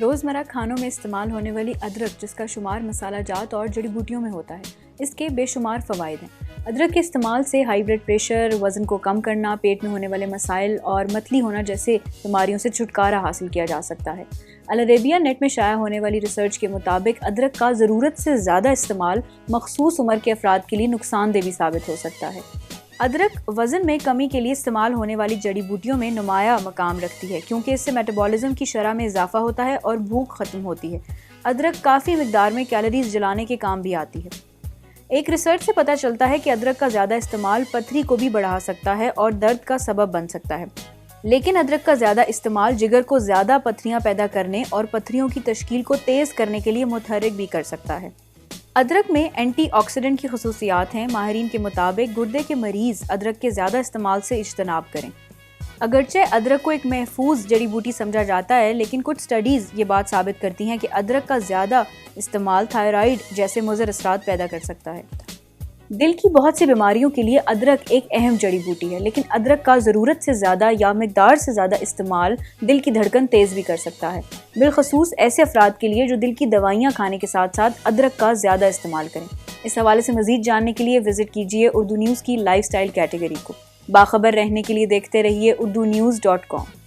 روزمرہ کھانوں میں استعمال ہونے والی ادرک، جس کا شمار مسالہ جات اور جڑی بوٹیوں میں ہوتا ہے، اس کے بے شمار فوائد ہیں۔ ادرک کے استعمال سے ہائی بلڈ پریشر، وزن کو کم کرنا، پیٹ میں ہونے والے مسائل اور متلی ہونا جیسے بیماریوں سے چھٹکارا حاصل کیا جا سکتا ہے۔ العربیہ نیٹ میں شائع ہونے والی ریسرچ کے مطابق ادرک کا ضرورت سے زیادہ استعمال مخصوص عمر کے افراد کے لیے نقصان دہ بھی ثابت ہو سکتا ہے۔ ادرک وزن میں کمی کے لیے استعمال ہونے والی جڑی بوٹیوں میں نمایاں مقام رکھتی ہے، کیونکہ اس سے میٹابولزم کی شرح میں اضافہ ہوتا ہے اور بھوک ختم ہوتی ہے۔ ادرک کافی مقدار میں کیلوریز جلانے کے کام بھی آتی ہے۔ ایک ریسرچ سے پتہ چلتا ہے کہ ادرک کا زیادہ استعمال پتھری کو بھی بڑھا سکتا ہے اور درد کا سبب بن سکتا ہے، لیکن ادرک کا زیادہ استعمال جگر کو زیادہ پتھریاں پیدا کرنے اور پتھریوں کی تشکیل کو تیز کرنے کے لیے متحرک بھی کر سکتا ہے۔ ادرک میں اینٹی آکسیڈنٹ کی خصوصیات ہیں۔ ماہرین کے مطابق گردے کے مریض ادرک کے زیادہ استعمال سے اجتناب کریں۔ اگرچہ ادرک کو ایک محفوظ جڑی بوٹی سمجھا جاتا ہے، لیکن کچھ سٹڈیز یہ بات ثابت کرتی ہیں کہ ادرک کا زیادہ استعمال تھائرائیڈ جیسے مضر اثرات پیدا کر سکتا ہے۔ دل کی بہت سی بیماریوں کے لیے ادرک ایک اہم جڑی بوٹی ہے، لیکن ادرک کا ضرورت سے زیادہ یا مقدار سے زیادہ استعمال دل کی دھڑکن تیز بھی کر سکتا ہے، بالخصوص ایسے افراد کے لیے جو دل کی دوائیاں کھانے کے ساتھ ساتھ ادرک کا زیادہ استعمال کریں۔ اس حوالے سے مزید جاننے کے لیے وزٹ کیجیے اردو نیوز کی لائف سٹائل کیٹیگری کو۔ باخبر رہنے کے لیے دیکھتے رہیے urdunews.com۔